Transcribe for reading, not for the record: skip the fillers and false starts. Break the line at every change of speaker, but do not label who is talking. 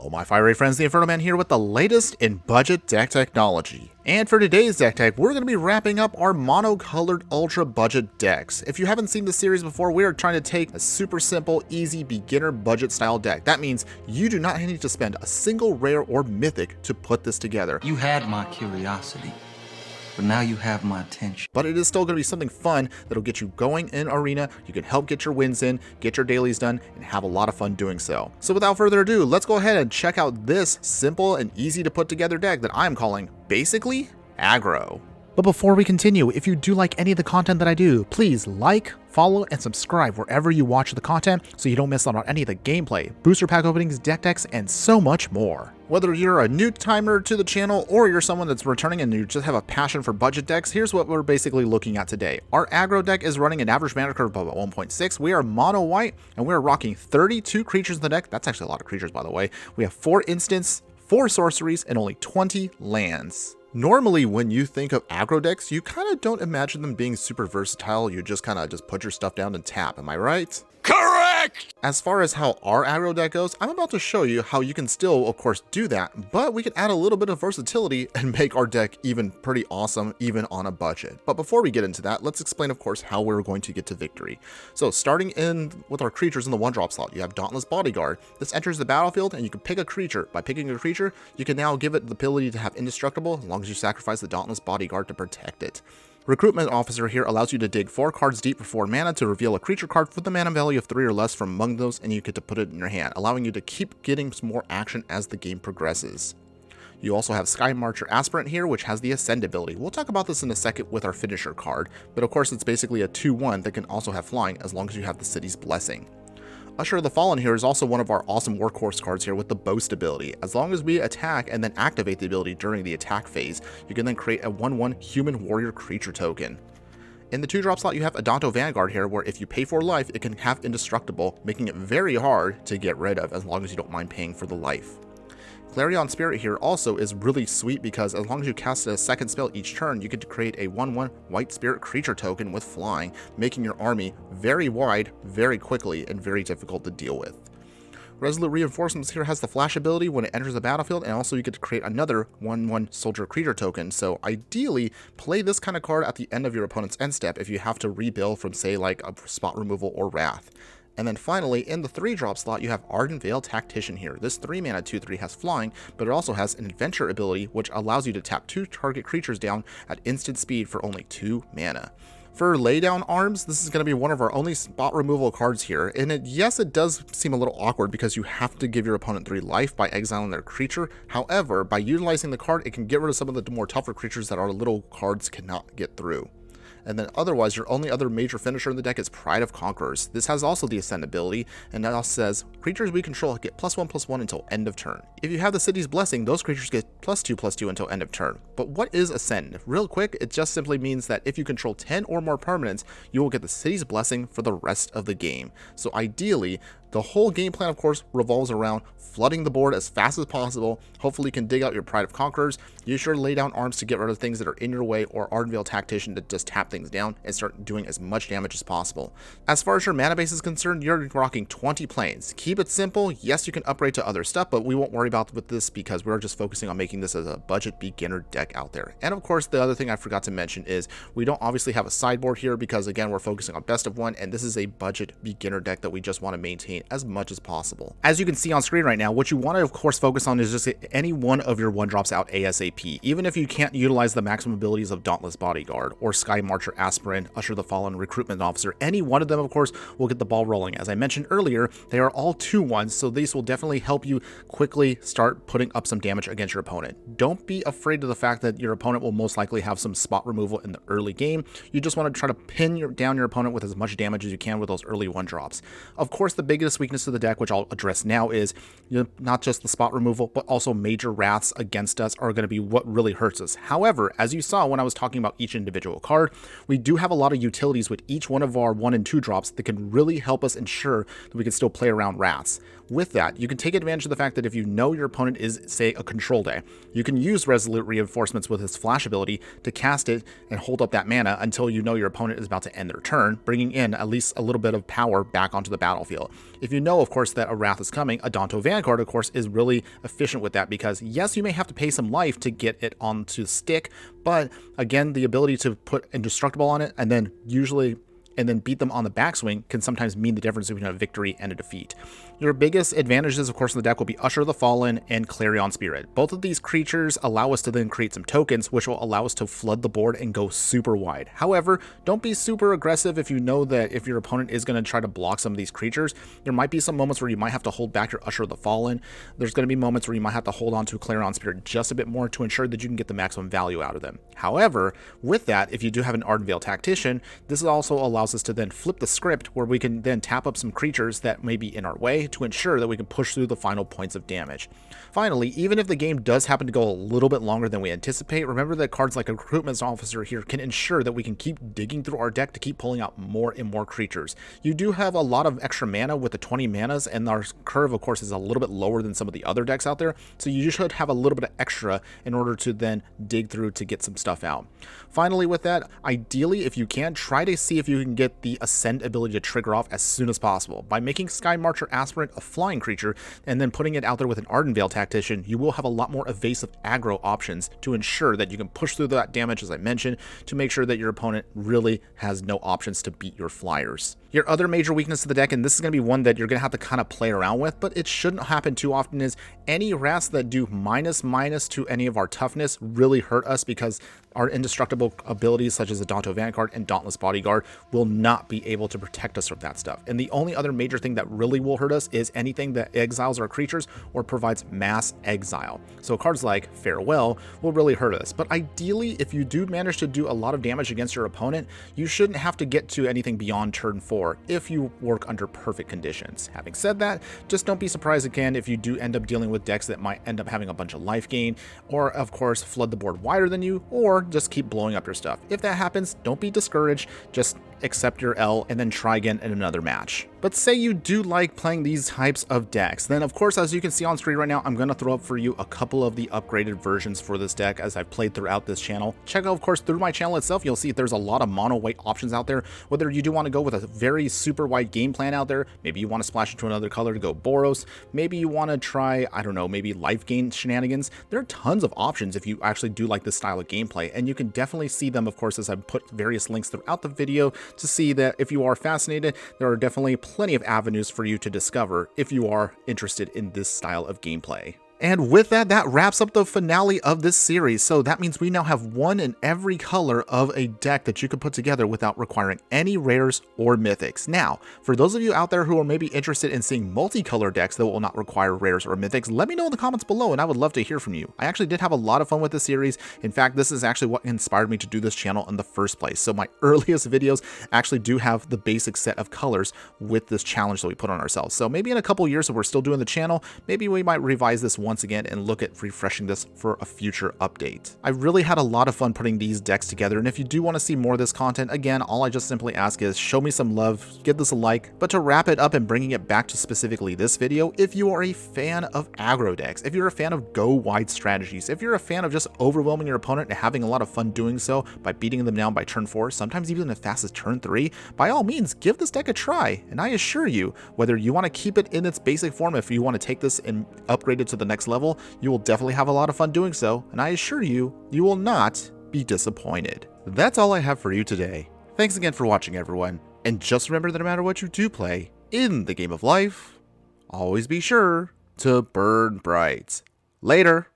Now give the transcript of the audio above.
Oh my fiery friends, the Infernoman here with the latest in budget deck technology. And for today's deck tech, we're going to be wrapping up our mono-colored ultra budget decks. If you haven't seen this series before, we are trying to take a super simple, easy, beginner budget style deck. That means you do not need to spend a single rare or mythic to put this together.
You had my curiosity, but now you have my attention.
But it is still going to be something fun that'll get you going in Arena. You can help get your wins in, get your dailies done, and have a lot of fun doing so. So without further ado, let's go ahead and check out this simple and easy to put together deck that I'm calling, basically, Aggro. But before we continue, if you do like any of the content that I do, please like, follow, and subscribe wherever you watch the content so you don't miss out on any of the gameplay, booster pack openings, deck decks, and so much more. Whether you're a new timer to the channel or you're someone that's returning and you just have a passion for budget decks, here's what we're basically looking at today. Our aggro deck is running an average mana curve of about 1.6. We are mono white and we're rocking 32 creatures in the deck. That's actually a lot of creatures, by the way. We have 4 instants, 4 sorceries, and only 20 lands. Normally, when you think of aggro decks, you kind of don't imagine them being super versatile. You just kind of put your stuff down and tap. Am I right?
Correct!
As far as how our aggro deck goes, I'm about to show you how you can still, of course, do that, but we can add a little bit of versatility and make our deck even pretty awesome, even on a budget. But before we get into that, let's explain, of course, how we're going to get to victory. So starting in with our creatures in the 1-drop slot, you have Dauntless Bodyguard. This enters the battlefield and you can pick a creature. By picking a creature, you can now give it the ability to have indestructible as long as you sacrifice the Dauntless Bodyguard to protect it. Recruitment Officer here allows you to dig 4 cards deep for 4 mana to reveal a creature card with a mana value of 3 or less from among those, and you get to put it in your hand, allowing you to keep getting some more action as the game progresses. You also have Sky Marcher Aspirant here, which has the Ascend ability. We'll talk about this in a second with our finisher card, but of course it's basically a 2/1 that can also have flying as long as you have the City's Blessing. Usher of the Fallen here is also one of our awesome workhorse cards here with the Boast ability. As long as we attack and then activate the ability during the attack phase, you can then create a 1/1 Human Warrior creature token. In the 2-drop slot, you have Adanto Vanguard here, where if you pay for life, it can have indestructible, making it very hard to get rid of as long as you don't mind paying for the life. Clarion Spirit here also is really sweet because as long as you cast a second spell each turn, you get to create a 1/1 White Spirit creature token with flying, making your army very wide, very quickly, and very difficult to deal with. Resolute Reinforcements here has the flash ability when it enters the battlefield, and also you get to create another 1/1 soldier creature token. So ideally, play this kind of card at the end of your opponent's end step if you have to rebuild from, say, like a spot removal or wrath. And then finally, in the 3-drop slot, you have Ardent Veil Tactician here. This 3-mana 2/3 has flying, but it also has an Adventure ability, which allows you to tap 2 target creatures down at instant speed for only 2 mana. For Laydown Arms, this is going to be one of our only spot removal cards here, and yes, it does seem a little awkward because you have to give your opponent 3 life by exiling their creature. However, by utilizing the card, it can get rid of some of the more tougher creatures that our little cards cannot get through. And then otherwise, your only other major finisher in the deck is Pride of Conquerors. This has also the Ascend ability, and that also says, creatures we control get +1/+1 until end of turn. If you have the City's Blessing, those creatures get +2/+2 until end of turn. But what is Ascend? Real quick, it just simply means that if you control 10 or more permanents, you will get the City's Blessing for the rest of the game. So ideally, the whole game plan, of course, revolves around flooding the board as fast as possible. Hopefully you can dig out your Pride of Conquerors, use your Laydown Arms to get rid of things that are in your way, or Ardent Veil Tactician to just tap things down and start doing as much damage as possible. As far as your mana base is concerned, you're rocking 20 planes. Keep it simple. Yes, you can upgrade to other stuff, but we won't worry about with this because we're just focusing on making this as a budget beginner deck out there. And of course, the other thing I forgot to mention is we don't obviously have a sideboard here because, again, we're focusing on best of 1, and this is a budget beginner deck that we just want to maintain as much as possible. As you can see on screen right now, what you want to, of course, focus on is just any one of your 1-drops out ASAP. Even if you can't utilize the maximum abilities of Dauntless Bodyguard or Sky Marcher Aspirant, Usher the Fallen, Recruitment Officer, any one of them, of course, will get the ball rolling. As I mentioned earlier, they are all 2/1s, so these will definitely help you quickly start putting up some damage against your opponent. Don't be afraid of the fact that your opponent will most likely have some spot removal in the early game. You just want to try to pin down your opponent with as much damage as you can with those early 1-drops. Of course, the biggest weakness of the deck, which I'll address now, is not just the spot removal, but also major wraths against us are going to be what really hurts us. However, as you saw when I was talking about each individual card, we do have a lot of utilities with each one of our 1 and 2 drops that can really help us ensure that we can still play around wraths. With that, you can take advantage of the fact that if you know your opponent is, say, a control deck, you can use Resolute Reinforcements with his flash ability to cast it and hold up that mana until you know your opponent is about to end their turn, bringing in at least a little bit of power back onto the battlefield. If you know, of course, that a Wrath is coming, a Danto Vanguard, of course, is really efficient with that because, yes, you may have to pay some life to get it onto stick, but again, the ability to put Indestructible on it and then beat them on the backswing can sometimes mean the difference between a victory and a defeat. Your biggest advantages, of course, in the deck will be Usher of the Fallen and Clarion Spirit. Both of these creatures allow us to then create some tokens, which will allow us to flood the board and go super wide. However, don't be super aggressive if you know that if your opponent is going to try to block some of these creatures. There might be some moments where you might have to hold back your Usher of the Fallen. There's going to be moments where you might have to hold on to Clarion Spirit just a bit more to ensure that you can get the maximum value out of them. However, with that, if you do have an Ardent Veil Tactician, this also allows us to then flip the script where we can then tap up some creatures that may be in our way to ensure that we can push through the final points of damage. Finally, even if the game does happen to go a little bit longer than we anticipate, remember that cards like a Recruitment Officer here can ensure that we can keep digging through our deck to keep pulling out more and more creatures. You do have a lot of extra mana with the 20 manas, and our curve, of course, is a little bit lower than some of the other decks out there, so you should have a little bit of extra in order to then dig through to get some stuff out. Finally, with that, ideally, if you can, try to see if you can get the Ascend ability to trigger off as soon as possible. By making Sky Marcher Aspirant a flying creature and then putting it out there with an Ardent Veil Tactician, you will have a lot more evasive aggro options to ensure that you can push through that damage, as I mentioned, to make sure that your opponent really has no options to beat your flyers. Your other major weakness of the deck, and this is going to be one that you're going to have to kind of play around with, but it shouldn't happen too often, is any wraths that do -/ to any of our toughness really hurt us because our indestructible abilities such as the Danto Vanguard and Dauntless Bodyguard will not be able to protect us from that stuff. And the only other major thing that really will hurt us is anything that exiles our creatures or provides mass exile. So cards like Farewell will really hurt us. But ideally, if you do manage to do a lot of damage against your opponent, you shouldn't have to get to anything beyond turn 4 if you work under perfect conditions. Having said that, just don't be surprised again if you do end up dealing with decks that might end up having a bunch of life gain, or of course flood the board wider than you, or just keep blowing up your stuff. If that happens, don't be discouraged, just accept your L and then try again in another match. But say you do like playing these types of decks, then of course, as you can see on screen right now, I'm going to throw up for you a couple of the upgraded versions for this deck as I've played throughout this channel. Check out, of course, through my channel itself, you'll see there's a lot of mono white options out there. Whether you do want to go with a very super wide game plan out there, maybe you want to splash into another color to go Boros, maybe you want to try, I don't know, maybe life gain shenanigans. There are tons of options if you actually do like this style of gameplay, and you can definitely see them, of course, as I've put various links throughout the video to see that if you are fascinated, there are definitely plenty of avenues for you to discover if you are interested in this style of gameplay. And with that, that wraps up the finale of this series. So that means we now have one in every color of a deck that you can put together without requiring any rares or mythics. Now, for those of you out there who are maybe interested in seeing multicolor decks that will not require rares or mythics, let me know in the comments below and I would love to hear from you. I actually did have a lot of fun with this series. In fact, this is actually what inspired me to do this channel in the first place. So my earliest videos actually do have the basic set of colors with this challenge that we put on ourselves. So maybe in a couple years, if we're still doing the channel, maybe we might revise this once again and look at refreshing this for a future update. I really had a lot of fun putting these decks together, and if you do want to see more of this content, again, all I just simply ask is show me some love, give this a like. But to wrap it up and bringing it back to specifically this video, if you are a fan of aggro decks, if you're a fan of go wide strategies, if you're a fan of just overwhelming your opponent and having a lot of fun doing so by beating them down by turn 4, sometimes even as fast as turn 3, by all means, give this deck a try. And I assure you, whether you want to keep it in its basic form, if you want to take this and upgrade it to the next level, you will definitely have a lot of fun doing so, and I assure you, you will not be disappointed. That's all I have for you today. Thanks again for watching, everyone, and just remember that no matter what you do play in the game of life, always be sure to burn bright. Later!